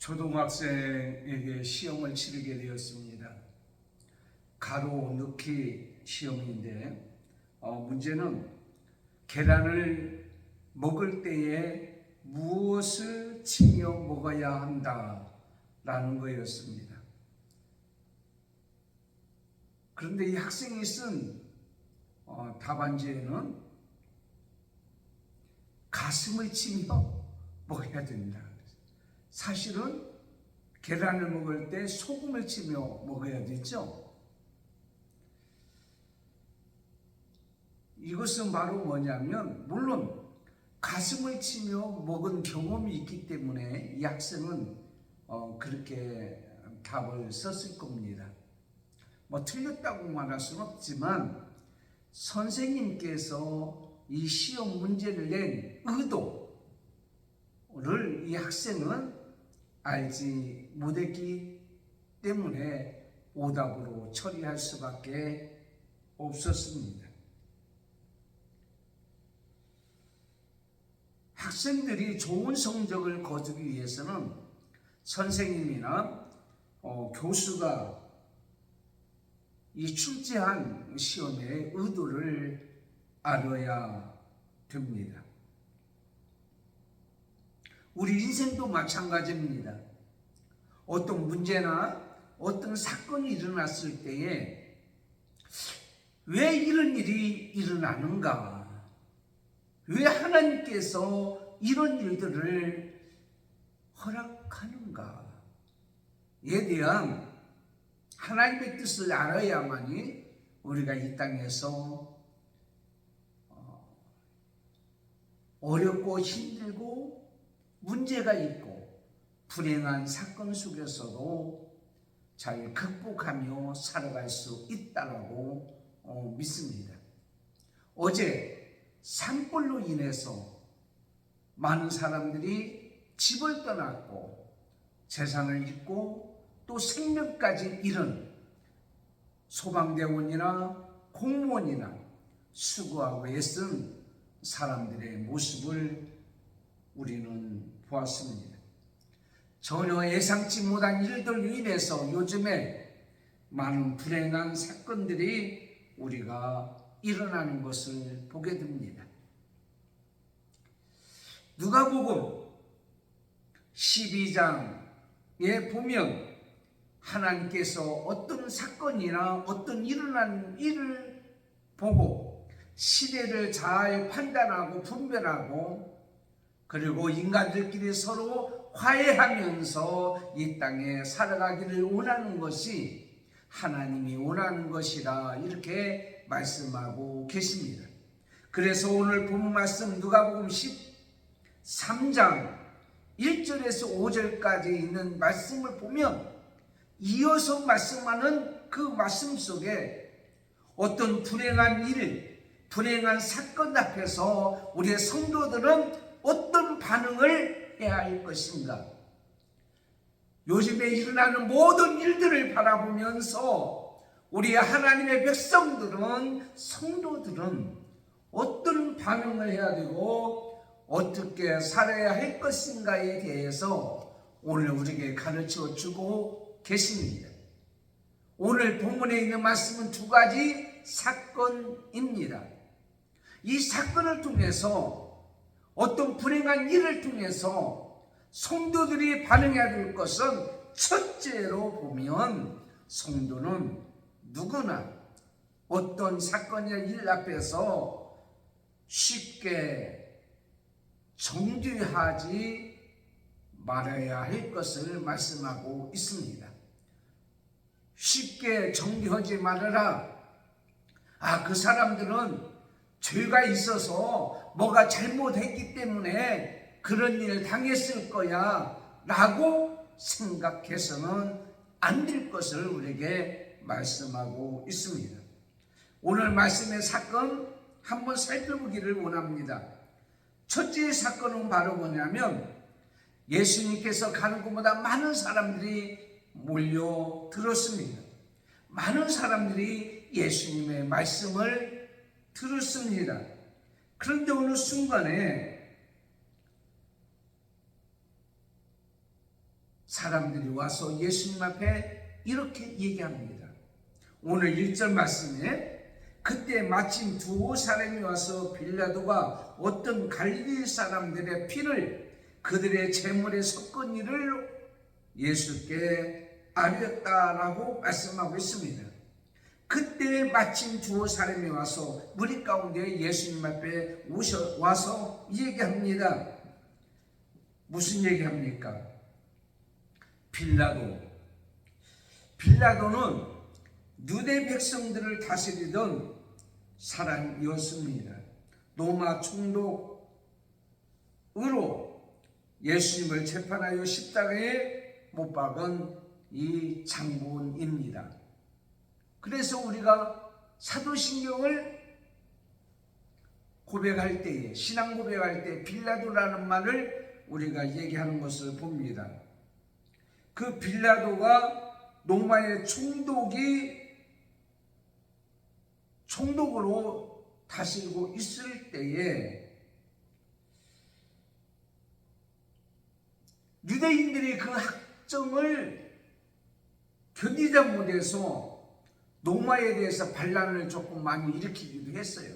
초등학생에게 시험을 치르게 되었습니다. 가로 넣기 시험인데 문제는 계란을 먹을 때에 무엇을 치며 먹어야 한다라는 거였습니다. 그런데 이 학생이 쓴 답안지에는 가슴을 치며 먹어야 된다. 사실은 계란을 먹을 때 소금을 치며 먹어야 되죠. 이것은 바로 뭐냐면, 물론 가슴을 치며 먹은 경험이 있기 때문에 이 학생은 그렇게 답을 썼을 겁니다. 틀렸다고 말할 수는 없지만 선생님께서 이 시험 문제를 낸 의도를 이 학생은 알지 못했기 때문에 오답으로 처리할 수밖에 없었습니다. 학생들이 좋은 성적을 거두기 위해서는 선생님이나 교수가 이 출제한 시험의 의도를 알아야 됩니다. 우리 인생도 마찬가지입니다. 어떤 문제나 어떤 사건이 일어났을 때에 왜 이런 일이 일어나는가? 왜 하나님께서 이런 일들을 허락하는가에 대한 하나님의 뜻을 알아야만이 우리가 이 땅에서 어렵고 힘들고 문제가 있고 불행한 사건 속에서도 잘 극복하며 살아갈 수 있다고 믿습니다. 어제 산불로 인해서 많은 사람들이 집을 떠났고 재산을 잃고 또 생명까지 잃은 소방대원이나 공무원이나 수고하고 애쓴 사람들의 모습을 우리는 보았습니다. 전혀 예상치 못한 일들로 인해서 요즘에 많은 불행한 사건들이 우리가 일어나는 것을 보게 됩니다. 누가복음 12장에 보면 하나님께서 어떤 사건이나 어떤 일어난 일을 보고 시대를 잘 판단하고 분별하고 그리고 인간들끼리 서로 화해하면서 이 땅에 살아가기를 원하는 것이 하나님이 원하는 것이라 이렇게 말씀하고 계십니다. 그래서 오늘 본 말씀 누가복음 13장 1절에서 5절까지 있는 말씀을 보면 이어서 말씀하는 그 말씀 속에 어떤 불행한 일, 불행한 사건 앞에서 우리의 성도들은 어떤 반응을 해야 할 것인가? 요즘에 일어나는 모든 일들을 바라보면서 우리 하나님의 백성들은, 성도들은 어떤 반응을 해야 되고 어떻게 살아야 할 것인가에 대해서 오늘 우리에게 가르쳐 주고 계십니다. 오늘 본문에 있는 말씀은 두 가지 사건입니다. 이 사건을 통해서 어떤 불행한 일을 통해서 성도들이 반응해야 될 것은 첫째로 보면 성도는 누구나 어떤 사건이나 일 앞에서 쉽게 정죄하지 말아야 할 것을 말씀하고 있습니다. 쉽게 정죄하지 말아라. 그 사람들은 죄가 있어서 뭐가 잘못했기 때문에 그런 일을 당했을 거야 라고 생각해서는 안 될 것을 우리에게 말씀하고 있습니다. 오늘 말씀의 사건 한번 살펴보기를 원합니다. 첫째 사건은 바로 뭐냐면 예수님께서 가는 곳마다 많은 사람들이 몰려들었습니다. 많은 사람들이 예수님의 말씀을 들었습니다. 그런데 어느 순간에 사람들이 와서 예수님 앞에 이렇게 얘기합니다. 오늘 1절 말씀에 그때 마침 두 사람이 와서 빌라도가 어떤 갈릴리 사람들의 피를 그들의 제물에 섞은 일을 예수께 알렸다라고 말씀하고 있습니다. 그때 마침 두 사람이 와서 무리 가운데 예수님 앞에 와서 얘기합니다. 무슨 얘기합니까? 빌라도는 유대 백성들을 다스리던 사람이었습니다. 로마 총독으로 예수님을 재판하여 십자가에 못 박은 이 장본입니다. 그래서 우리가 사도신경을 고백할 때에, 신앙 고백할 때 빌라도라는 말을 우리가 얘기하는 것을 봅니다. 그 빌라도가 로마의 총독으로 다스리고 있을 때에 유대인들이 그 학정을 견디지 못해서 로마에 대해서 반란을 조금 많이 일으키기도 했어요.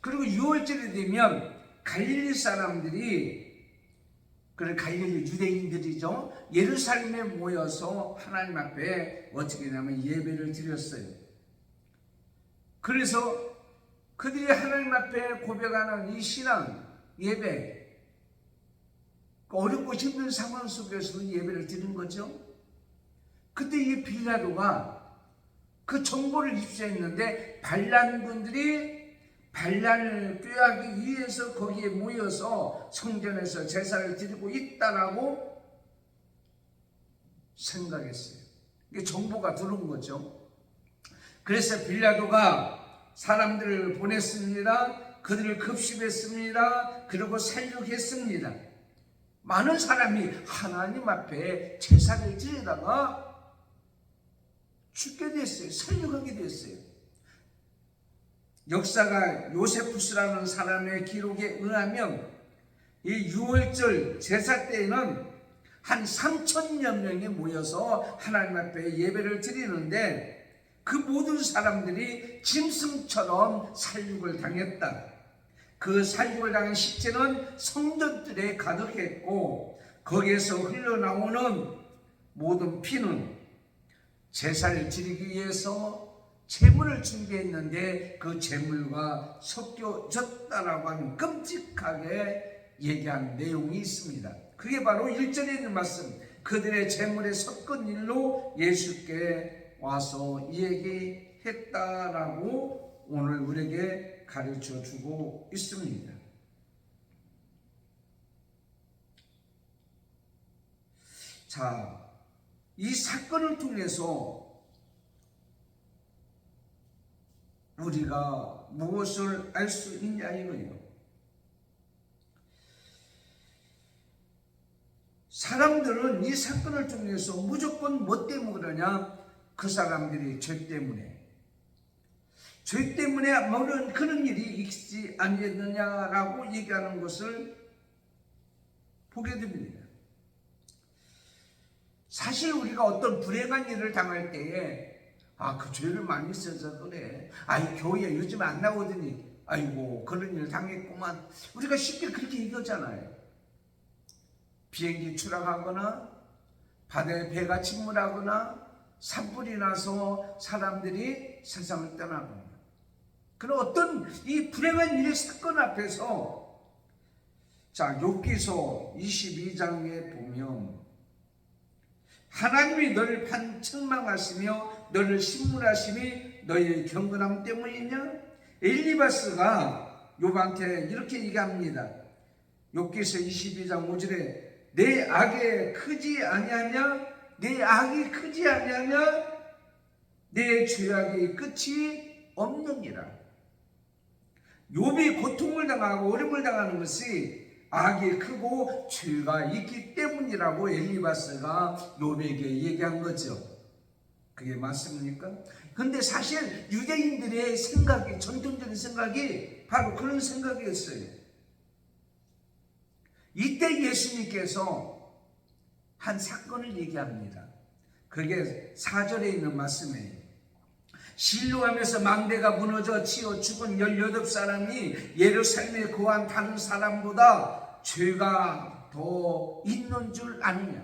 그리고 6월절이 되면 갈릴리 사람들이, 갈릴리 유대인들이죠, 예루살렘에 모여서 하나님 앞에 어떻게 하냐면 예배를 드렸어요. 그래서 그들이 하나님 앞에 고백하는 이 신앙 예배, 어렵고 힘든 상황 속에서 예배를 드린 거죠. 그때 이 빌라도가 그 정보를 입수했는데 반란군들이 반란을 꾀하기 위해서 거기에 모여서 성전에서 제사를 드리고 있다라고 생각했어요. 이게 정보가 들어온 거죠. 그래서 빌라도가 사람들을 보냈습니다. 그들을 급습했습니다. 그리고 살육했습니다. 많은 사람이 하나님 앞에 제사를 드리다가 죽게 됐어요. 살육하게 됐어요. 역사가 요세푸스라는 사람의 기록에 의하면 이 6월절 제사 때에는 한 3,000여 명이 모여서 하나님 앞에 예배를 드리는데 그 모든 사람들이 짐승처럼 살육을 당했다. 그 살육을 당한 시체는 성전들에 가득했고 거기에서 흘러나오는 모든 피는 제사를 드리기 위해서 제물을 준비했는데 그 제물과 섞여졌다라고 하는 끔찍하게 얘기한 내용이 있습니다. 그게 바로 1절에 있는 말씀, 그들의 제물에 섞은 일로 예수께 와서 얘기했다라고 오늘 우리에게 가르쳐 주고 있습니다. 자, 이 사건을 통해서 우리가 무엇을 알 수 있냐 이거예요. 사람들은 이 사건을 통해서 무조건 뭐 때문에 그러냐? 그 사람들이 죄 때문에 그런 일이 있지 않겠느냐라고 얘기하는 것을 보게 됩니다. 사실 우리가 어떤 불행한 일을 당할 때에 그 죄를 많이 있어서 그래. 교회 요즘 안 나오더니 아이고 그런 일 당했구만. 우리가 쉽게 그렇게 얘기하잖아요. 비행기 추락하거나 바다에 배가 침몰하거나 산불이 나서 사람들이 세상을 떠나거나 그런 어떤 이 불행한 일 사건 앞에서 욥기서 22장에 보면 하나님이 너를 책망하시며 너를 신문하심이 너의 경건함 때문이냐? 엘리바스가 욥한테 이렇게 얘기합니다. 욥기서 22장 5절에 내 악이 크지 아니하냐? 내 죄악의 끝이 없느니라. 욥이 고통을 당하고 어려움을 당하는 것이 악이 크고 죄가 있기 때문이라고 엘리바스가 욥에게 얘기한 거죠. 그게 맞습니까? 근데 사실 유대인들의 생각이, 전통적인 생각이 바로 그런 생각이었어요. 이때 예수님께서 한 사건을 얘기합니다. 그게 4절에 있는 말씀이에요. 실로암에서 망대가 무너져 치어 죽은 18사람이 예루살렘에 거한 다른 사람보다 죄가 더 있는 줄 아느냐.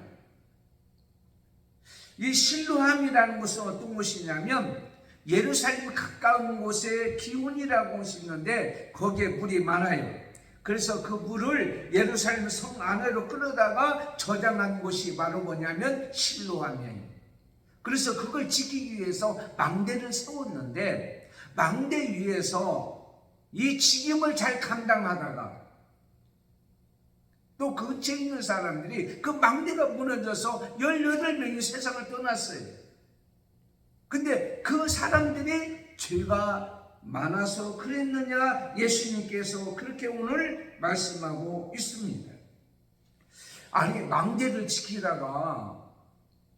이 실로암이라는 것은 어떤 곳이냐면 예루살렘 가까운 곳에 기온이라고 곳이 있는데 거기에 물이 많아요. 그래서 그 물을 예루살렘 성 안으로 끌어다가 저장한 곳이 바로 뭐냐면 실로암이에요. 그래서 그걸 지키기 위해서 망대를 세웠는데 망대 위에서 이 직임을 잘 감당하다가 또 근처에 있는 사람들이 그 망대가 무너져서 18명이 세상을 떠났어요. 근데 그 사람들이 죄가 많아서 그랬느냐? 예수님께서 그렇게 오늘 말씀하고 있습니다. 아니, 망대를 지키다가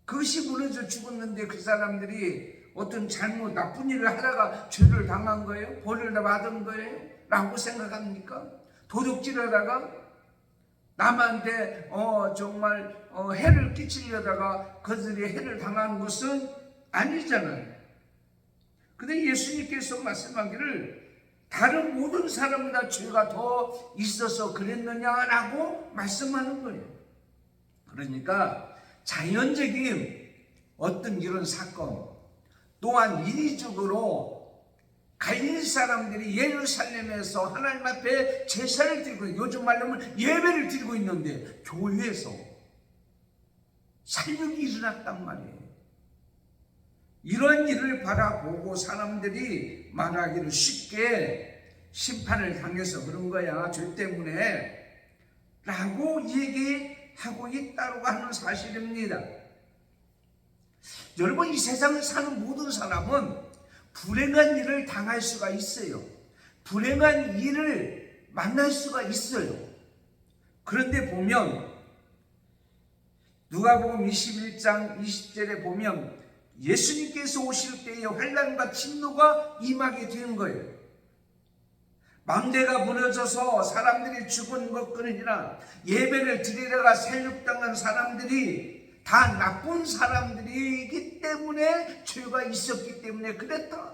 그것이 무너져 죽었는데 그 사람들이 어떤 잘못 나쁜 일을 하다가 죄를 당한 거예요? 벌을 받은 거예요? 라고 생각합니까? 도둑질하다가 남한테 정말 해를 끼치려다가 그들이 해를 당한 것은 아니잖아요. 근데 예수님께서 말씀하기를 다른 모든 사람보다 죄가 더 있어서 그랬느냐라고 말씀하는 거예요. 그러니까 자연적인 어떤 이런 사건 또한 인위적으로 갈릴 사람들이 예루살렘에서 하나님 앞에 제사를 드리고 요즘 말로 하면 예배를 드리고 있는데 교회에서 살육이 일어났단 말이에요. 이런 일을 바라보고 사람들이 말하기를 쉽게 심판을 당해서 그런 거야, 죄 때문에 라고 얘기하고 있다고 하는 사실입니다. 여러분, 이 세상을 사는 모든 사람은 불행한 일을 당할 수가 있어요. 불행한 일을 만날 수가 있어요. 그런데 보면 누가복음 21장 20절에 보면 예수님께서 오실 때에 환난과 진노가 임하게 되는 거예요. 망대가 무너져서 사람들이 죽은 것뿐 아니라 예배를 드리다가 살육당한 사람들이 다 나쁜 사람들이기 때문에 죄가 있었기 때문에 그랬다.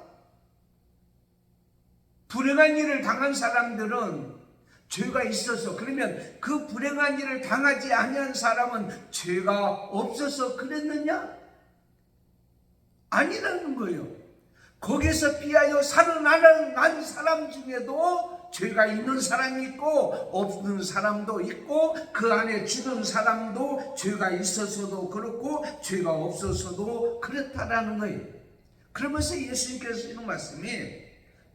불행한 일을 당한 사람들은 죄가 있어서, 그러면 그 불행한 일을 당하지 아니한 사람은 죄가 없어서 그랬느냐? 아니라는 거예요. 거기서 피하여 살아난 사람 중에도 죄가 있는 사람이 있고 없는 사람도 있고 그 안에 죽은 사람도 죄가 있어서도 그렇고 죄가 없어서도 그렇다라는 거예요. 그러면서 예수님께서 이런 말씀이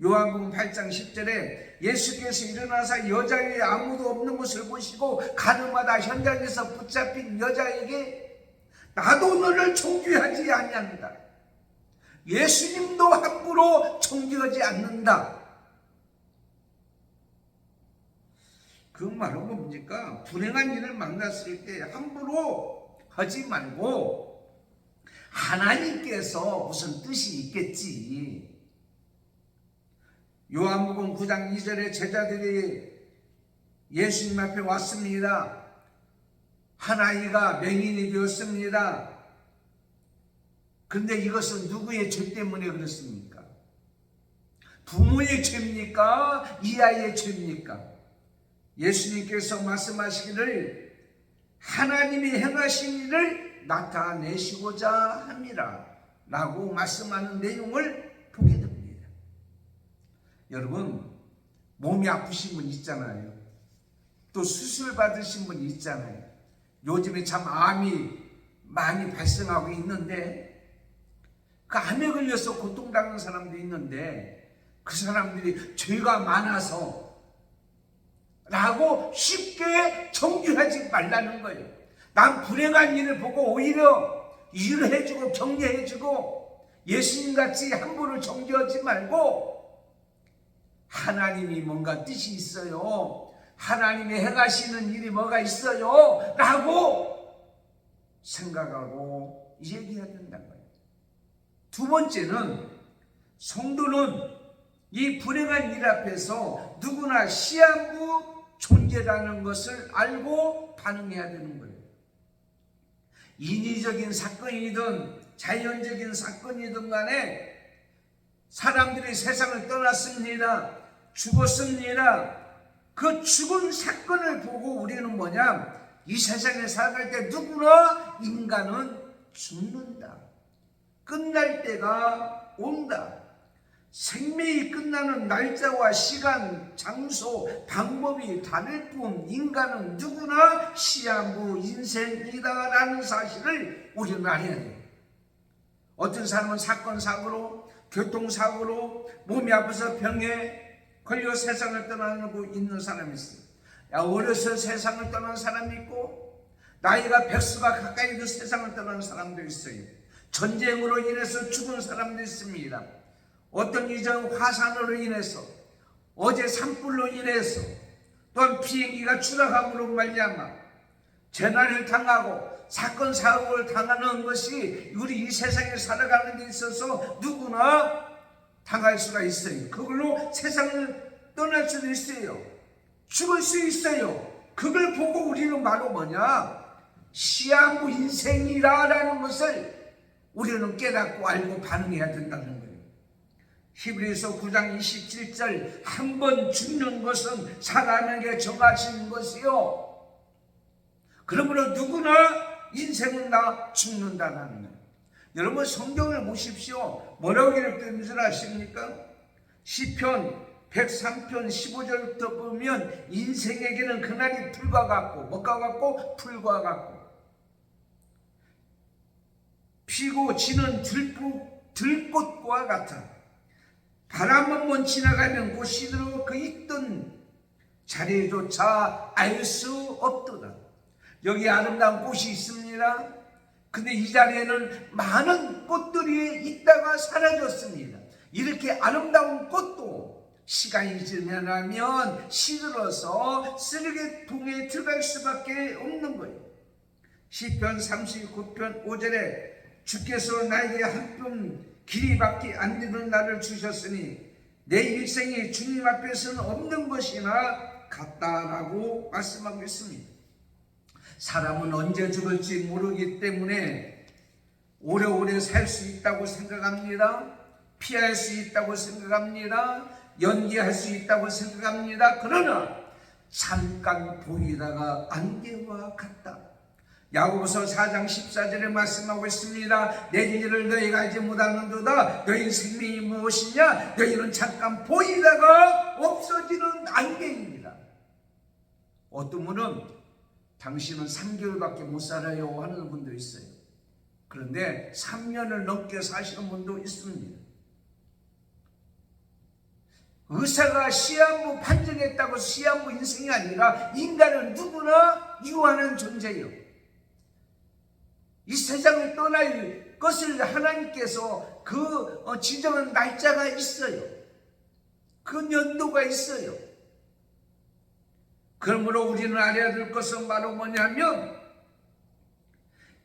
요한복음 8장 10절에 예수께서 일어나서 여자 위에 아무도 없는 것을 보시고 가늠하다 현장에서 붙잡힌 여자에게 나도 너를 정죄하지 아니한다. 예수님도 함부로 정죄하지 않는다. 그 말은 뭡니까? 불행한 일을 만났을 때 함부로 하지 말고 하나님께서 무슨 뜻이 있겠지. 요한복음 9장 2절에 제자들이 예수님 앞에 왔습니다. 한 아이가 맹인이 되었습니다. 근데 이것은 누구의 죄 때문에 그렇습니까? 부모의 죄입니까? 이 아이의 죄입니까? 예수님께서 말씀하시기를 하나님이 행하신 일을 나타내시고자 함이라 라고 말씀하는 내용을 보게 됩니다. 여러분, 몸이 아프신 분 있잖아요. 또 수술 받으신 분 있잖아요. 요즘에 참 암이 많이 발생하고 있는데 그 암에 걸려서 고통당하는 사람도 있는데 그 사람들이 죄가 많아서 라고 쉽게 정죄하지 말라는 거예요. 난 불행한 일을 보고 오히려 이해를 해주고 격려해주고 예수님같이 함부로 정죄하지 말고 하나님이 뭔가 뜻이 있어요. 하나님이 행하시는 일이 뭐가 있어요. 라고 생각하고 얘기해야 된다는 거예요. 두 번째는 성도는 이 불행한 일 앞에서 누구나 시한부 존재라는 것을 알고 반응해야 되는 거예요. 인위적인 사건이든 자연적인 사건이든 간에 사람들이 세상을 떠났습니다. 죽었습니다. 그 죽은 사건을 보고 우리는 뭐냐? 이 세상에 살아갈 때 누구나 인간은 죽는다. 끝날 때가 온다. 생명이 끝나는 날짜와 시간, 장소, 방법이 다를 뿐 인간은 누구나 시한부 인생이다라는 사실을 우리는 알아야 돼요. 어떤 사람은 사건, 사고로, 교통사고로 몸이 아파서 병에 걸려 세상을 떠나고 있는 사람이 있어요. 어려서 세상을 떠난 사람이 있고 나이가 100수가 가까이 그 세상을 떠나는 사람도 있어요. 전쟁으로 인해서 죽은 사람도 있습니다. 어떤 이전 화산으로 인해서, 어제 산불로 인해서, 또한 비행기가 추락함으로 말미암아 재난을 당하고 사건 사고를 당하는 것이 우리 이 세상에 살아가는 데 있어서 누구나 당할 수가 있어요. 그걸로 세상을 떠날 수도 있어요. 죽을 수 있어요. 그걸 보고 우리는 바로 뭐냐? 시한부 인생이라는 것을 우리는 깨닫고 알고 반응해야 된다는 거예요. 히브리서 9장 27절 한 번 죽는 것은 사람에게 정하신 것이요. 그러므로 누구나 인생은 다 죽는다는 거예요. 여러분 성경을 보십시오. 뭐라고 기록된 줄 아십니까? 시편 103편 15절부터 보면 인생에게는 그날이 풀과 같고 뭐가 같고 풀과 같고 피고 지는 들꽃과 같아. 바람 한 번 지나가면 그 시들어 그 있던 자리조차 알 수 없더라. 여기 아름다운 꽃이 있습니다. 근데 이 자리에는 많은 꽃들이 있다가 사라졌습니다. 이렇게 아름다운 꽃도 시간이 지나면 시들어서 쓰레기통에 들어갈 수밖에 없는 거예요. 시편 39편 5절에 주께서 나에게 한 뼘 길이밖에 안 되는 날을 주셨으니 내 일생이 주님 앞에서는 없는 것이나 같다라고 말씀하고 있습니다. 사람은 언제 죽을지 모르기 때문에 오래오래 살 수 있다고 생각합니다. 피할 수 있다고 생각합니다. 연기할 수 있다고 생각합니다. 그러나 잠깐 보이다가 안개와 같다. 야고보서 4장 14절에 말씀하고 있습니다. 내일 일을 너희가 알지 못하는도다. 너희 생명이 무엇이냐? 너희는 잠깐 보이다가 없어지는 안개입니다. 어떤 분은 당신은 3개월밖에 못 살아요 하는 분도 있어요. 그런데 3년을 넘게 사시는 분도 있습니다. 의사가 시한부 판정했다고 시한부 인생이 아니라 인간은 누구나 유한한 존재예요. 이 세상을 떠날 것을 하나님께서 그 지정한 날짜가 있어요. 그 연도가 있어요. 그러므로 우리는 알아야 될 것은 바로 뭐냐면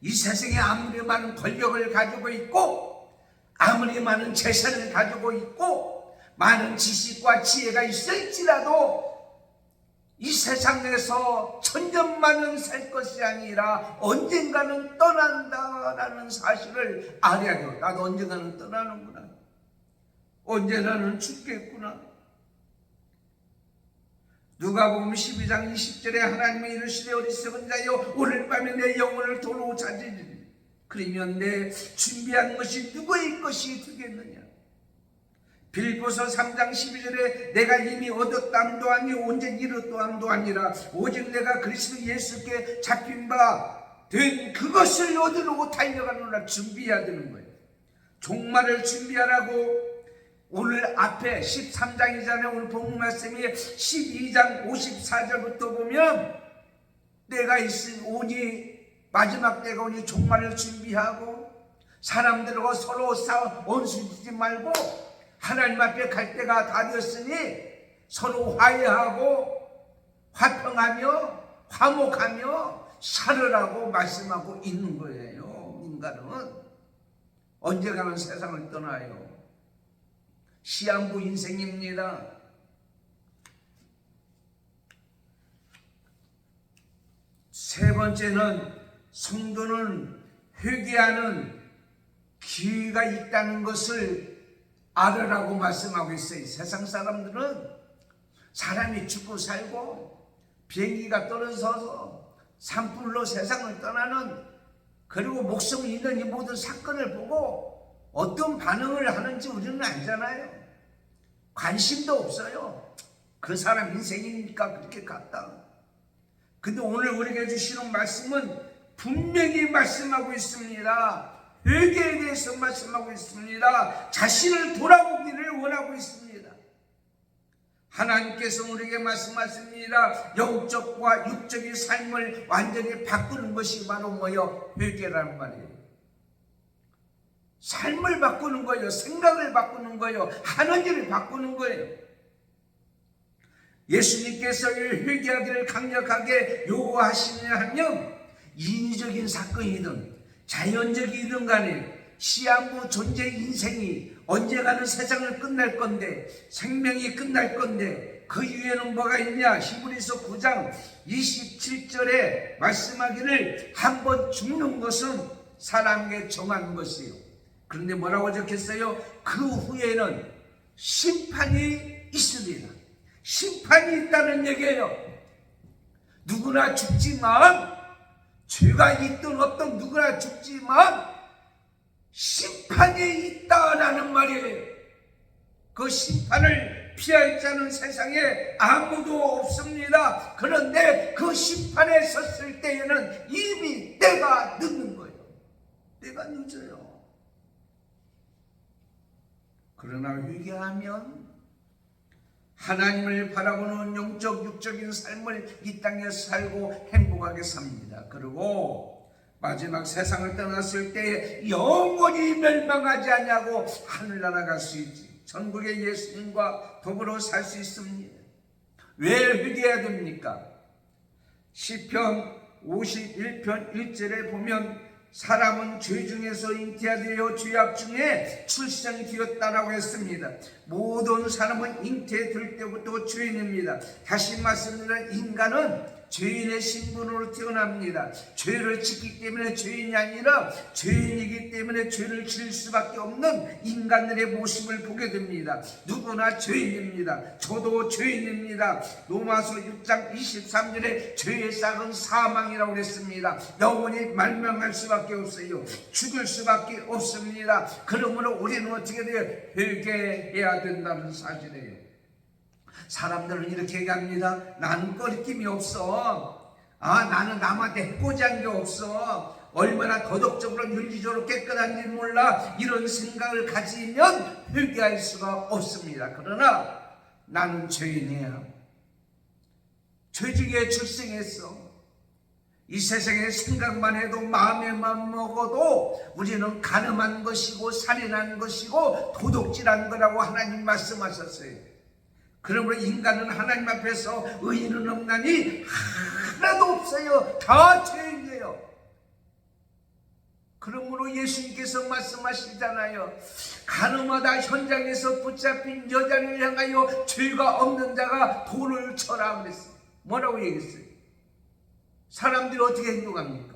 이 세상에 아무리 많은 권력을 가지고 있고 아무리 많은 재산을 가지고 있고 많은 지식과 지혜가 있을지라도 이 세상에서 천년만은 살 것이 아니라 언젠가는 떠난다라는 사실을 알아야 돼요. 나도 언젠가는 떠나는구나. 언젠가는 죽겠구나. 누가복음 12장 20절에 하나님이 이르시되 어리석은 자여 오늘 밤에 내 영혼을 도로 찾으리니 그러면 내 준비한 것이 누구의 것이 되겠느냐. 빌립보서 3장 12절에 내가 이미 얻었담도 아니오 온전히 이뤘도함도 아니라 오직 내가 그리스도 예수께 잡힌 바 된 그것을 얻으려고 달려가느라 준비해야 되는 거예요. 종말을 준비하라고 오늘 앞에 13장이잖아요. 오늘 본문 말씀이 12장 54절부터 보면 때가 오니 마지막 때가 오니 종말을 준비하고 사람들과 서로 원수짓지 말고 하나님 앞에 갈 때가 다 되었으니 서로 화해하고 화평하며 화목하며 살으라고 말씀하고 있는 거예요. 인간은 언젠가는 세상을 떠나요. 시한부 인생입니다. 세 번째는 성도는 회개하는 기회가 있다는 것을 알으라고 말씀하고 있어요. 세상 사람들은 사람이 죽고 살고 비행기가 떨어져서 산불로 세상을 떠나는, 그리고 목숨을 잃는 이 모든 사건을 보고 어떤 반응을 하는지 우리는 알잖아요. 관심도 없어요. 그 사람 인생이니까 그렇게 갔다. 근데 오늘 우리에게 주시는 말씀은 분명히 말씀하고 있습니다. 회개에 대해서 말씀하고 있습니다. 자신을 돌아보기를 원하고 있습니다. 하나님께서 우리에게 말씀하십니다. 영적과 육적인 삶을 완전히 바꾸는 것이 바로 뭐요? 회개라는 말이에요. 삶을 바꾸는 거예요. 생각을 바꾸는 거예요. 하는 일을 바꾸는 거예요. 예수님께서 회개하기를 강력하게 요구하시느냐 하면 인위적인 사건이든 자연적이든 간에 시한부 존재 인생이 언젠가는 세상을 끝날 건데, 생명이 끝날 건데 그 이후에는 뭐가 있냐? 히브리서 9장 27절에 말씀하기를 한 번 죽는 것은 사람에게 정한 것이요. 그런데 뭐라고 적혔어요? 그 후에는 심판이 있으리라. 심판이 있다는 얘기예요. 누구나 죽지만, 죄가 있든 없든 누구나 죽지만 심판이 있다라는 말이에요. 그 심판을 피할 자는 세상에 아무도 없습니다. 그런데 그 심판에 섰을 때에는 이미 때가 늦는 거예요. 때가 늦어요. 그러나 회개하면 하나님을 바라보는 영적 육적인 삶을 이 땅에 살고 행복하게 삽니다. 그리고 마지막 세상을 떠났을 때 영원히 멸망하지 않냐고 하늘나라 갈 수 있지. 천국의 예수님과 더불어 살 수 있습니다. 왜 회개해야 됩니까? 시편 51편 1절에 보면 사람은 죄 중에서 잉태하되어 죄악 중에 출생되었다라고 했습니다. 모든 사람은 잉태될 때부터 죄인입니다. 다시 말씀드리면 인간은 죄인의 신분으로 태어납니다. 죄를 짓기 때문에 죄인이 아니라 죄인이기 때문에 죄를 지을 수밖에 없는 인간들의 모습을 보게 됩니다. 누구나 죄인입니다. 저도 죄인입니다. 로마서 6장 23절에 죄의 싹은 사망이라고 했습니다. 영원히 멸망할 수밖에 없어요. 죽을 수밖에 없습니다. 그러므로 우리는 어떻게 돼요? 회개해야 된다는 사실이에요. 사람들은 이렇게 얘기합니다. 나는 꺼리낌이 없어. 나는 남한테 해코지한 게 없어. 얼마나 도덕적으로 윤리적으로 깨끗한지 몰라. 이런 생각을 가지면 회개할 수가 없습니다. 그러나 나는 죄인이야. 죄중에 출생했어. 이 세상의 생각만 해도 마음에만 먹어도 우리는 간음한 것이고 살인한 것이고 도둑질한 거라고 하나님 말씀하셨어요. 그러므로 인간은 하나님 앞에서 의인은 없나니 하나도 없어요. 다 죄인이에요. 그러므로 예수님께서 말씀하시잖아요. 간음하다 현장에서 붙잡힌 여자를 향하여 죄가 없는 자가 돌을 쳐라 그랬어요. 뭐라고 얘기했어요? 사람들이 어떻게 행동합니까?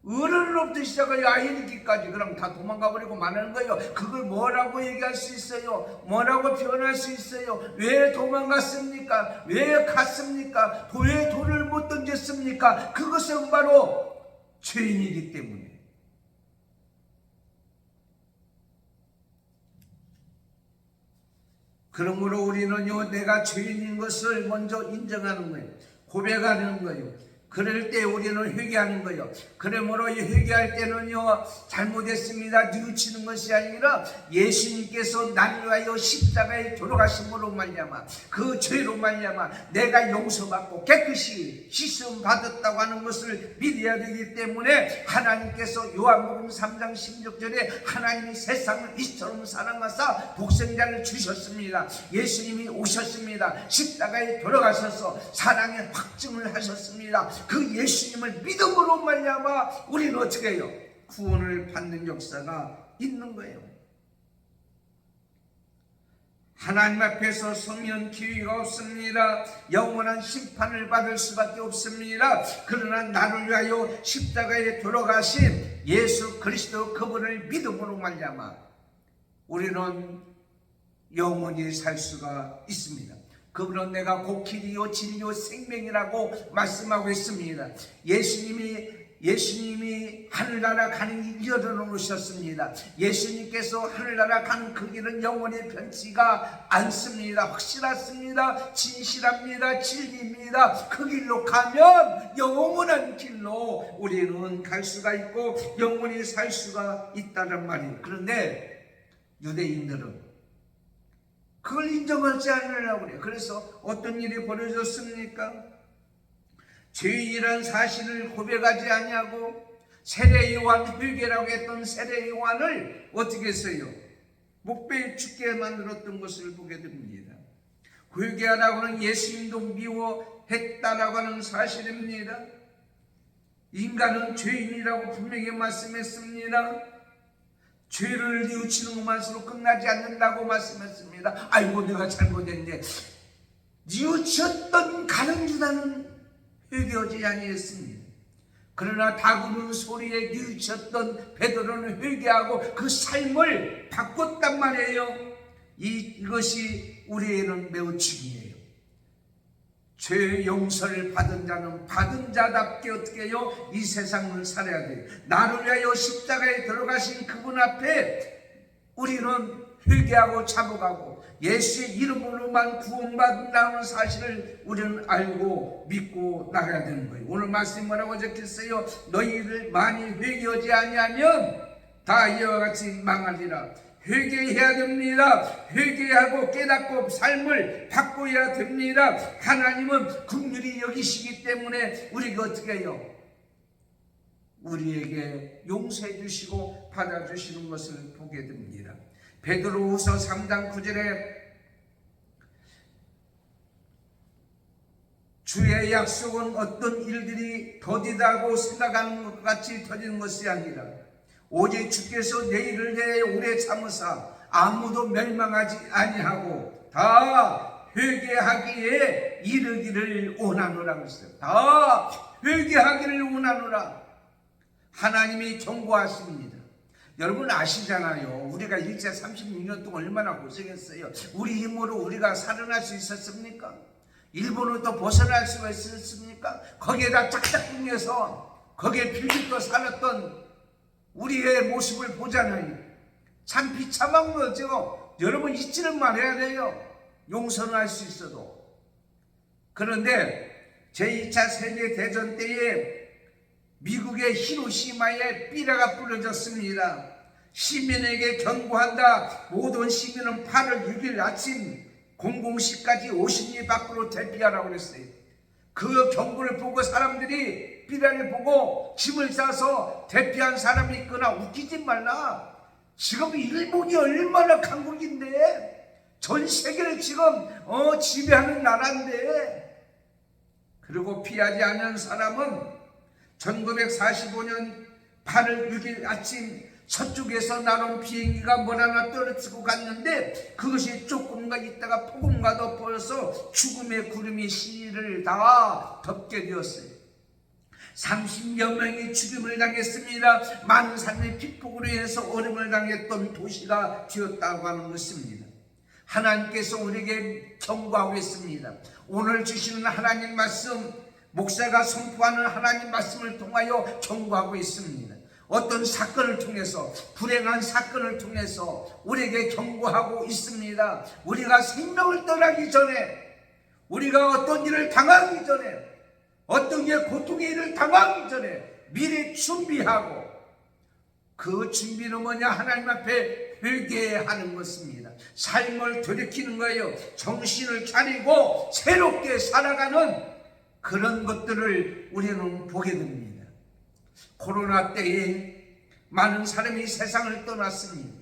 어른으로부터 시작하여 아이들까지 그럼 다 도망가 버리고 마는 거예요. 그걸 뭐라고 얘기할 수 있어요? 뭐라고 표현할 수 있어요? 왜 도망갔습니까? 왜 갔습니까? 왜 돌을 못 던졌습니까? 그것은 바로 죄인이기 때문에. 그러므로 우리는요, 내가 죄인인 것을 먼저 인정하는 거예요. 고백하는 거예요. 그럴 때 우리는 회개하는 거예요. 그러므로 회개할 때는요, 잘못했습니다 뉘우치는 것이 아니라 예수님께서 나를 위하여 십자가에 돌아가심으로 말미암아 그 죄로 말미암아 내가 용서받고 깨끗이 씻음 받았다고 하는 것을 믿어야 되기 때문에 하나님께서 요한복음 3장 16절에 하나님이 세상을 이처럼 사랑하사 독생자를 주셨습니다. 예수님이 오셨습니다. 십자가에 돌아가셔서 사랑의 확증을 하셨습니다. 그 예수님을 믿음으로 말미암아 우리는 어떻게 해요? 구원을 받는 역사가 있는 거예요. 하나님 앞에서 서면 기회가 없습니다. 영원한 심판을 받을 수밖에 없습니다. 그러나 나를 위하여 십자가에 돌아가신 예수 그리스도 그분을 믿음으로 말미암아 우리는 영원히 살 수가 있습니다. 그분은 내가 곧 길이요 진리요 생명이라고 말씀하고 있습니다. 예수님이 하늘나라 가는 길을 열어놓으셨습니다. 예수님께서 하늘나라 가는 그 길은 영원히 변치가 않습니다. 확실합니다. 진실합니다. 진리입니다. 그 길로 가면 영원한 길로 우리는 갈 수가 있고 영원히 살 수가 있다는 말이에요. 그런데 유대인들은 그걸 인정하지 않으려고 그래요. 그래서 어떤 일이 벌어졌습니까? 죄인이란 사실을 고백하지 아니하고 세례 요한 회개라고 했던 세례 요한을 어떻게 했어요? 목배에 죽게 만들었던 것을 보게 됩니다. 회개하라고 하는 예수님도 미워했다라고 하는 사실입니다. 인간은 죄인이라고 분명히 말씀했습니다. 죄를 뉘우치는 것만으로 끝나지 않는다고 말씀했습니다. 아이고 내가 잘못했네. 뉘우쳤던 가는 유다는 회개하지 아니했습니다. 그러나 다구는 소리에 뉘우쳤던 베드로는 회개하고 그 삶을 바꿨단 말이에요. 이것이 우리에는 매우 중요해요. 죄 용서를 받은 자는 받은 자답게 어떻게 해요? 이 세상을 살아야 돼요. 나를 위하여 십자가에 들어가신 그분 앞에 우리는 회개하고 자복하고 예수의 이름으로만 구원받는다는 사실을 우리는 알고 믿고 나가야 되는 거예요. 오늘 말씀 뭐라고 적혔어요? 너희를 많이 회개하지 아니하면 다 이와 같이 망하리라. 회개해야 됩니다. 회개하고 깨닫고 삶을 바꿔야 됩니다. 하나님은 긍휼히 여기시기 때문에 우리가 어떻게 해요? 우리에게 용서해 주시고 받아주시는 것을 보게 됩니다. 베드로후서 3장 9절에 주의 약속은 어떤 일들이 더디다고 생각하는 것 같이 더디는 것이 아니라 오직 주께서 내일을 대해 오래 참으사 아무도 멸망하지 아니하고 다 회개하기에 이르기를 원하노라 그랬어요. 다 회개하기를 원하노라. 하나님이 경고하십니다. 여러분 아시잖아요. 우리가 일제 36년 동안 얼마나 고생했어요. 우리 힘으로 우리가 살아날 수 있었습니까? 일본으로부터 벗어날 수가 있었습니까? 거기에다 짝짝꿍해서 거기에 빌집도 살았던 우리의 모습을 보잖아요. 참 비참한 거죠. 여러분 잊지는 말아야 돼요. 용서는 할 수 있어도. 그런데 제2차 세계대전 때에 미국의 히로시마에 삐라가 뿌려졌습니다. 시민에게 경고한다. 모든 시민은 8월 6일 아침 00시까지 50리 밖으로 대피하라고 그랬어요. 그 경고를 보고 사람들이 삐라를 보고 짐을 싸서 대피한 사람이 있거나 웃기지 말라. 지금 일본이 얼마나 강국인데 전 세계를 지금 지배하는 나라인데. 그리고 피하지 않은 사람은 1945년 8월 6일 아침 서쪽에서 날아온 비행기가 뭘 하나 떨어지고 갔는데 그것이 조금가 있다가 폭음과 덮어서 죽음의 구름이 시를 다 덮게 되었어요. 30여 명이 죽임을 당했습니다. 많은 사람이 핍박으로 인해서 어려움을 당했던 도시가 되었다고 하는 것입니다. 하나님께서 우리에게 경고하고 있습니다. 오늘 주시는 하나님 말씀, 목사가 선포하는 하나님 말씀을 통하여 경고하고 있습니다. 어떤 사건을 통해서, 불행한 사건을 통해서 우리에게 경고하고 있습니다. 우리가 생명을 떠나기 전에, 우리가 어떤 일을 당하기 전에, 어떤 고통의 일을 당하기 전에 미리 준비하고, 그 준비는 뭐냐? 하나님 앞에 회개하는 것입니다. 삶을 돌이키는 거예요. 정신을 차리고 새롭게 살아가는 그런 것들을 우리는 보게 됩니다. 코로나 때에 많은 사람이 세상을 떠났습니다.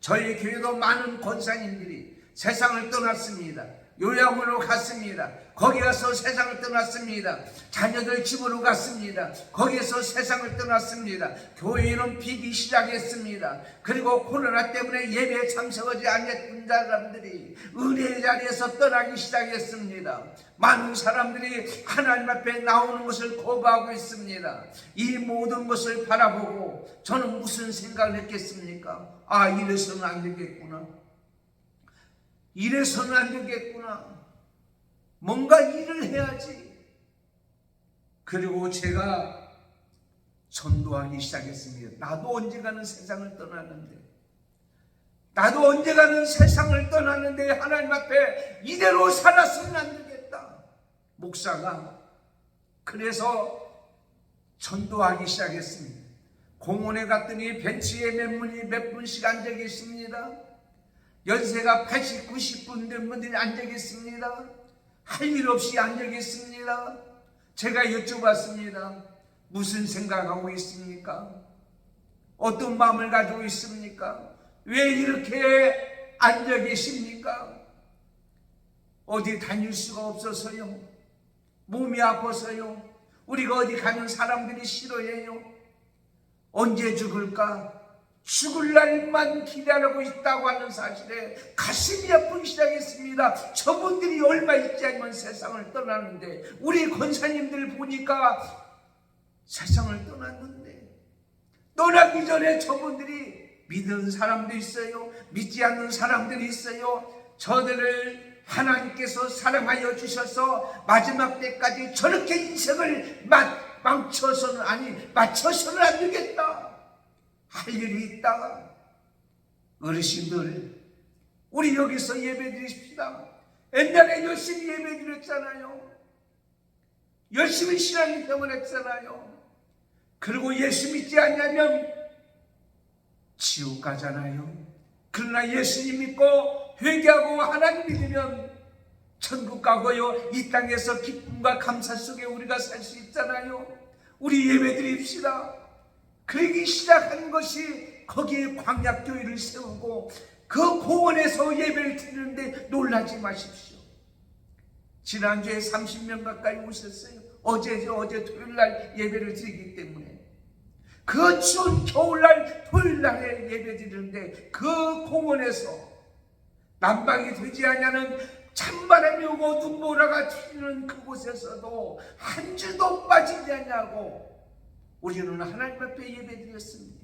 저희 교회도 많은 권사님들이 세상을 떠났습니다. 요양원으로 갔습니다. 거기 가서 세상을 떠났습니다. 자녀들 집으로 갔습니다. 거기에서 세상을 떠났습니다. 교회는 비기 시작했습니다. 그리고 코로나 때문에 예배에 참석하지 않았던 사람들이 은혜의 자리에서 떠나기 시작했습니다. 많은 사람들이 하나님 앞에 나오는 것을 거부하고 있습니다. 이 모든 것을 바라보고 저는 무슨 생각을 했겠습니까? 아, 이래서는 안 되겠구나. 이래서는 안 되겠구나. 뭔가 일을 해야지. 그리고 제가 전도하기 시작했습니다. 나도 언젠가는 세상을 떠났는데, 하나님 앞에 이대로 살았으면 안 되겠다. 목사가 그래서 전도하기 시작했습니다. 공원에 갔더니 벤치에 몇 분씩 앉아 계십니다. 연세가 80, 90분 된 분들이 앉아 계십니다. 할 일 없이 앉아 계십니다. 제가 여쭤봤습니다. 무슨 생각하고 있습니까? 어떤 마음을 가지고 있습니까? 왜 이렇게 앉아 계십니까? 어디 다닐 수가 없어서요? 몸이 아파서요? 우리가 어디 가면 사람들이 싫어해요? 언제 죽을까? 죽을 날만 기다리고 있다고 하는 사실에 가슴이 아프기 시작했습니다. 저분들이 얼마 있지 않으면 세상을 떠나는데, 우리 권사님들 보니까 세상을 떠났는데, 떠나기 전에 저분들이 믿는 사람도 있어요, 믿지 않는 사람들이 있어요. 저들을 하나님께서 사랑하여 주셔서 마지막 때까지 저렇게 인생을 맞춰서는 안 되겠다. 할 일이 있다. 어르신들, 우리 여기서 예배 드립시다. 옛날에 열심히 예배 드렸잖아요. 열심히 신앙생활 했잖아요. 그리고 예수 믿지 않냐면 지옥 가잖아요. 그러나 예수님 믿고 회개하고 하나님 믿으면 천국 가고요. 이 땅에서 기쁨과 감사 속에 우리가 살 수 있잖아요. 우리 예배 드립시다. 그러기 시작한 것이 거기에 광약교회를 세우고 그 공원에서 예배를 드리는데 놀라지 마십시오. 지난주에 30명 가까이 오셨어요. 어제 토요일날 예배를 드리기 때문에. 그 추운 겨울날 토요일날에 예배 드리는데 그 공원에서 난방이 되지 않냐는 찬바람이 오고 눈보라가 튀는 그곳에서도 한 주도 빠지지 않냐고 우리는 하나님 앞에 예배드렸습니다.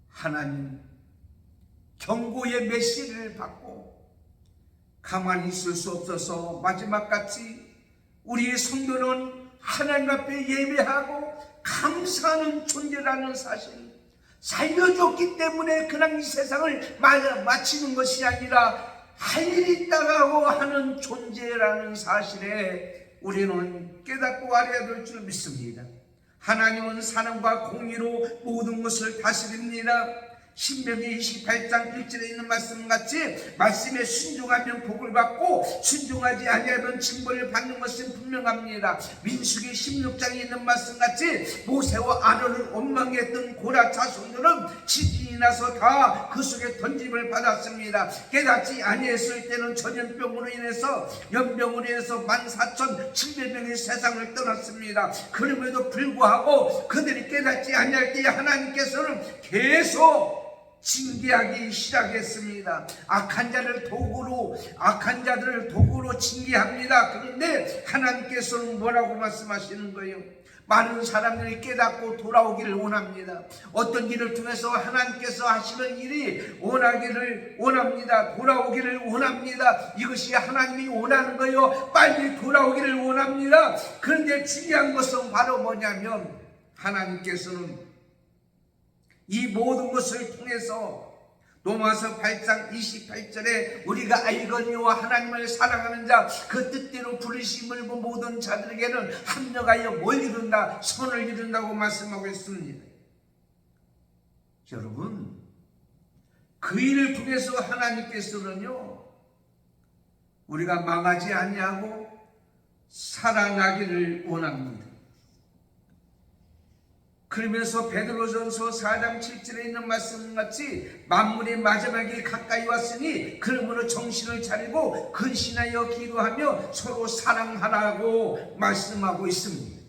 하나님 경고의 메시지를 받고 가만히 있을 수 없어서 마지막같이 우리의 성도는 하나님 앞에 예배하고 감사하는 존재라는 사실, 살려줬기 때문에 그냥 이 세상을 마치는 것이 아니라 할 일이 있다고 하는 존재라는 사실에 우리는 깨닫고 알아야 될 줄 믿습니다. 하나님은 사랑과 공의로 모든 것을 다스립니다. 신명기 28장 1절에 있는 말씀같이 말씀에 순종하면 복을 받고 순종하지 아니하면 징벌을 받는 것은 분명합니다. 민수기 16장에 있는 말씀같이 모세와 아론을 원망했던 고라 자손들은 지진이 나서 다 그 속에 던짐을 받았습니다. 깨닫지 아니했을 때는 전염병으로 인해서 연병으로 인해서 14,700명이 세상을 떠났습니다. 그럼에도 불구하고 그들이 깨닫지 아니할 때에 하나님께서는 계속 징계하기 시작했습니다. 악한 자들을 도구로 징계합니다. 그런데 하나님께서는 뭐라고 말씀하시는 거예요? 많은 사람들이 깨닫고 돌아오기를 원합니다. 어떤 일을 통해서 하나님께서 하시는 일이 원하기를 원합니다. 돌아오기를 원합니다. 이것이 하나님이 원하는 거예요. 빨리 돌아오기를 원합니다. 그런데 중요한 것은 바로 뭐냐면 하나님께서는 이 모든 것을 통해서 로마서 8장 28절에 우리가 알거니와 하나님을 사랑하는 자 그 뜻대로 부르심을 모든 자들에게는 합력하여 뭘 이룬다? 선을 이룬다고 말씀하고 있습니다. 여러분, 그 일을 통해서 하나님께서는요 우리가 망하지 아니하고 살아나기를 원합니다. 그러면서 베드로전서 4장 7절에 있는 말씀같이 만물의 마지막이 가까이 왔으니 그러므로 정신을 차리고 근신하여 기도하며 서로 사랑하라고 말씀하고 있습니다.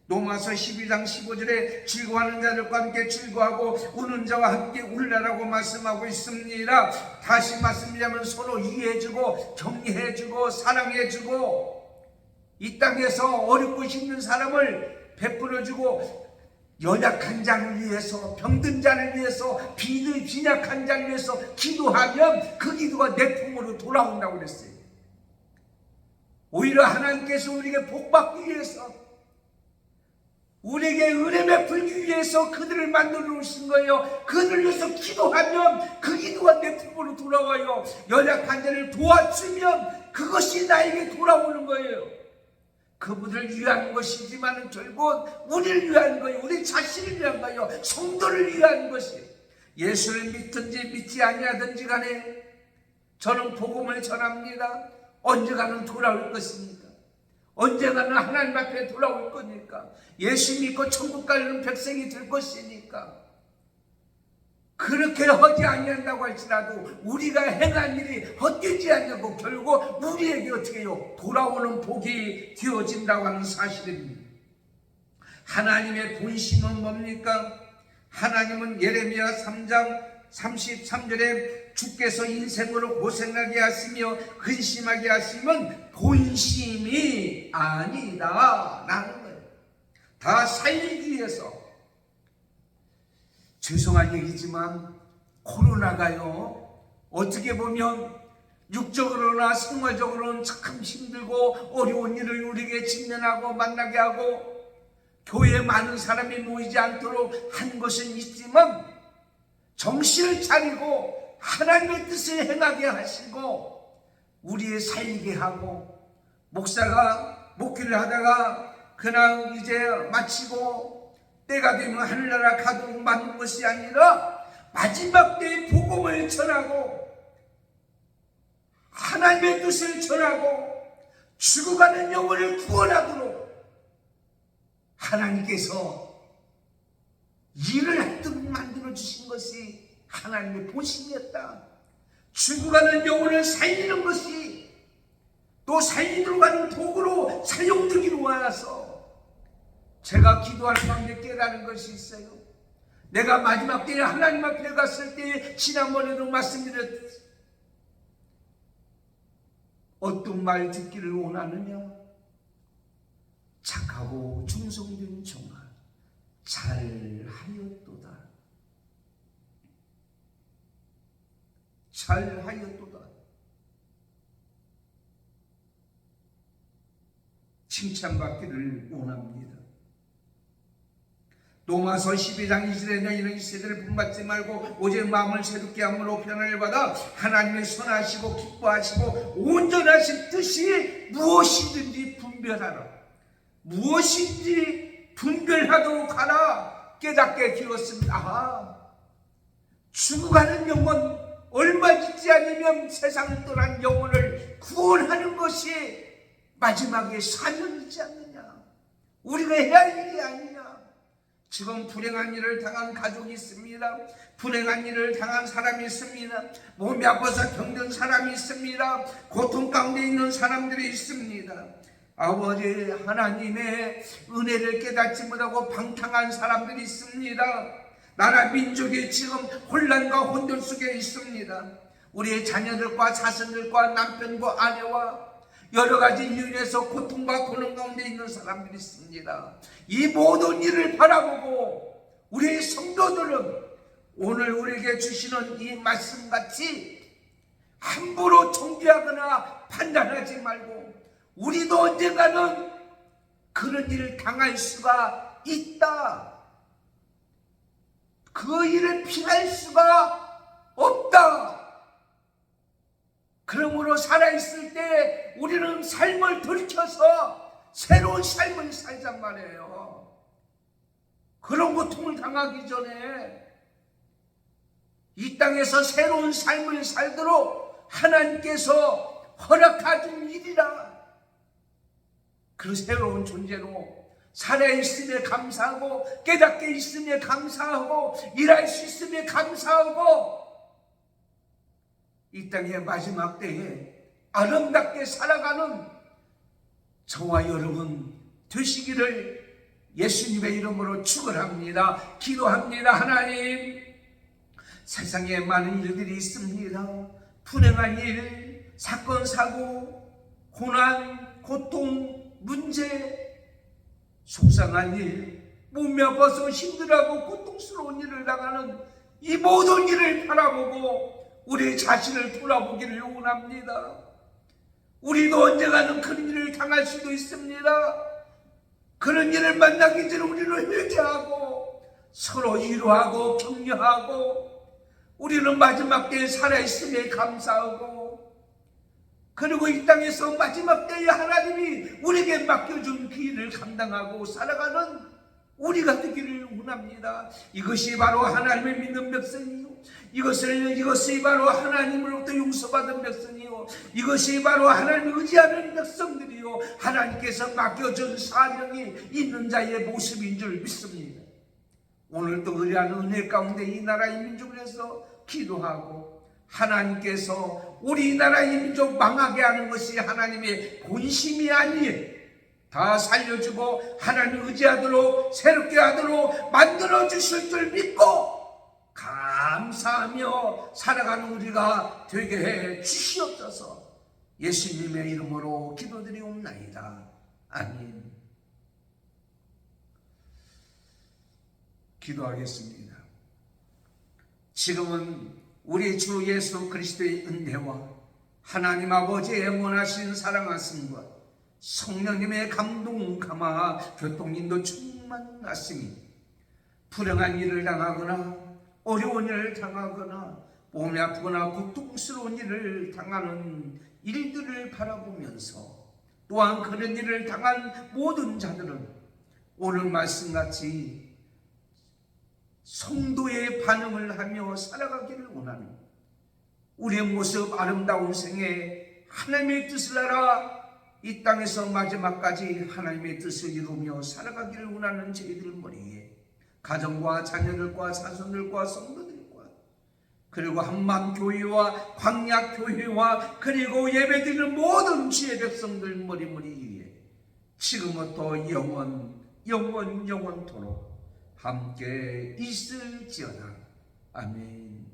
로마서 12장 15절에 즐거워하는 자들과 함께 즐거워하고 우는 자와 함께 울라라고 말씀하고 있습니다. 다시 말씀드리자면 서로 이해해주고 격려해주고 사랑해주고 이 땅에서 어렵고 힘든 사람을 베풀어주고 연약한 자를 위해서 병든 자를 위해서 빈약한 자를 위해서 기도하면 그 기도가 내 품으로 돌아온다고 그랬어요. 오히려 하나님께서 우리에게 복받기 위해서 우리에게 은혜 베풀기 위해서 그들을 만들어 놓으신 거예요. 그들을 위해서 기도하면 그 기도가 내 품으로 돌아와요. 연약한 자를 도와주면 그것이 나에게 돌아오는 거예요. 그분을 위한 것이지만 결국 우리를 위한 거예요. 우리 자신을 위한 거예요. 성도를 위한 것이. 예수를 믿든지 믿지 아니하든지 간에 저는 복음을 전합니다. 언젠가는 돌아올 것입니다. 언젠가는 하나님 앞에 돌아올 거니까. 예수 믿고 천국 가는 백성이 될 것이니까. 그렇게 하지 아니한다고 할지라도 우리가 행한 일이 헛되지 않냐고 결국 우리에게 어떻게 해요? 돌아오는 복이 되어진다고 하는 사실입니다. 하나님의 본심은 뭡니까? 하나님은 예레미야 3장 33절에 주께서 인생으로 고생하게 하시며 근심하게 하시면 본심이 아니다 라는 거예요. 다 살리기 위해서. 죄송한 얘기지만 코로나가요 어떻게 보면 육적으로나 생활적으로는 참 힘들고 어려운 일을 우리에게 직면하고 만나게 하고 교회에 많은 사람이 모이지 않도록 한 것은 있지만 정신을 차리고 하나님의 뜻을 행하게 하시고 우리의 살리게 하고 목사가 목회를 하다가 그냥 이제 마치고 때가 되면 하늘나라 가도록 만든 것이 아니라 마지막 때에 복음을 전하고 하나님의 뜻을 전하고 죽어가는 영혼을 구원하도록 하나님께서 일을 하도록 만들어주신 것이 하나님의 본심이었다. 죽어가는 영혼을 살리는 것이 또 살리도록 하는 도구로 사용되기로 와서 제가 기도할 가운데 깨달은 것이 있어요. 내가 마지막 때에 하나님 앞에 갔을 때 지난번에도 말씀드렸듯이 어떤 말 듣기를 원하느냐? 착하고 충성된 종아 잘하였도다. 잘하였도다. 칭찬받기를 원합니다. 로마서 12장 20절에는 이런 세대를 본받지 말고 오직 마음을 새롭게 함으로 변화를 받아 하나님의 선하시고 기뻐하시고 온전하신 뜻이 무엇이든지 분별하라. 무엇인지 분별하도록 하라. 깨닫게 되었습니다. 아하, 죽어가는 영혼, 얼마 짓지 않으면 세상을 떠난 영혼을 구원하는 것이 마지막에 사명이지 않느냐. 우리가 해야 할 일이 아니냐. 지금 불행한 일을 당한 가족이 있습니다. 불행한 일을 당한 사람이 있습니다. 몸이 아파서 병든 사람이 있습니다. 고통 가운데 있는 사람들이 있습니다. 아버지 하나님의 은혜를 깨닫지 못하고 방탕한 사람들이 있습니다. 나라 민족이 지금 혼란과 혼돈 속에 있습니다. 우리의 자녀들과 자손들과 남편과 아내와 여러 가지 이유로 인해서 고통과 고난 가운데 있는 사람들이 있습니다. 이 모든 일을 바라보고 우리의 성도들은 오늘 우리에게 주시는 이 말씀같이 함부로 정죄하거나 판단하지 말고 우리도 언젠가는 그런 일을 당할 수가 있다. 그 일을 피할 수가 없다. 그러므로 살아있을 때 우리는 삶을 돌이켜서 새로운 삶을 살잔 말이에요. 그런 고통을 당하기 전에 이 땅에서 새로운 삶을 살도록 하나님께서 허락하신 일이라. 그 새로운 존재로 살아있음에 감사하고, 깨닫게 있음에 감사하고, 일할 수 있음에 감사하고, 이 땅의 마지막 때에 아름답게 살아가는 저와 여러분 되시기를 예수님의 이름으로 축원합니다. 기도합니다. 하나님, 세상에 많은 일들이 있습니다. 불행한 일, 사건, 사고, 고난, 고통, 문제, 속상한 일, 몸이 아파서 힘들어하고 고통스러운 일을 당하는 이 모든 일을 바라보고 우리 자신을 돌아보기를 원합니다. 우리도 언젠가는 그런 일을 당할 수도 있습니다. 그런 일을 만나기 전에 우리는 회개하고 서로 위로하고 격려하고 우리는 마지막 때에 살아있음에 감사하고, 그리고 이 땅에서 마지막 때에 하나님이 우리에게 맡겨준 그 일을 감당하고 살아가는 우리가 되기를 원합니다. 이것이 바로 하나님을 믿는 백성이요, 이것이 바로 하나님으로부터 용서받은 백성이요, 이것이 바로 하나님을 의지하는 백성들이요, 하나님께서 맡겨준 사명이 있는 자의 모습인 줄 믿습니다. 오늘도 의리하는 은혜 가운데 이 나라의 민족을 위해서 기도하고, 하나님께서 우리나라의 민족 망하게 하는 것이 하나님의 본심이 아니에요. 다 살려주고 하나님을 의지하도록, 새롭게 하도록 만들어 주실 줄 믿고 감사하며 살아가는 우리가 되게 해 주시옵소서. 예수님의 이름으로 기도드리옵나이다. 아멘. 기도하겠습니다. 지금은 우리 주 예수 그리스도의 은혜와 하나님 아버지의 원하신 사랑하심과 성령님의 감동 감화 교통인도 충만하시니, 불행한 일을 당하거나 어려운 일을 당하거나 몸이 아프거나 고통스러운 일을 당하는 일들을 바라보면서, 또한 그런 일을 당한 모든 자들은 오늘 말씀같이 성도의 반응을 하며 살아가기를 원하는 우리의 모습 아름다운 생에 하나님의 뜻을 알아 이 땅에서 마지막까지 하나님의 뜻을 이루며 살아가기를 원하는 저희들 머리에 가정과 자녀들과 자손들과 성도들과, 그리고 한맘교회와 광야교회와 그리고 예배드리는 모든 주의 백성들 머리 위에 지금부터 영원토록 함께 있을지어다. 아멘.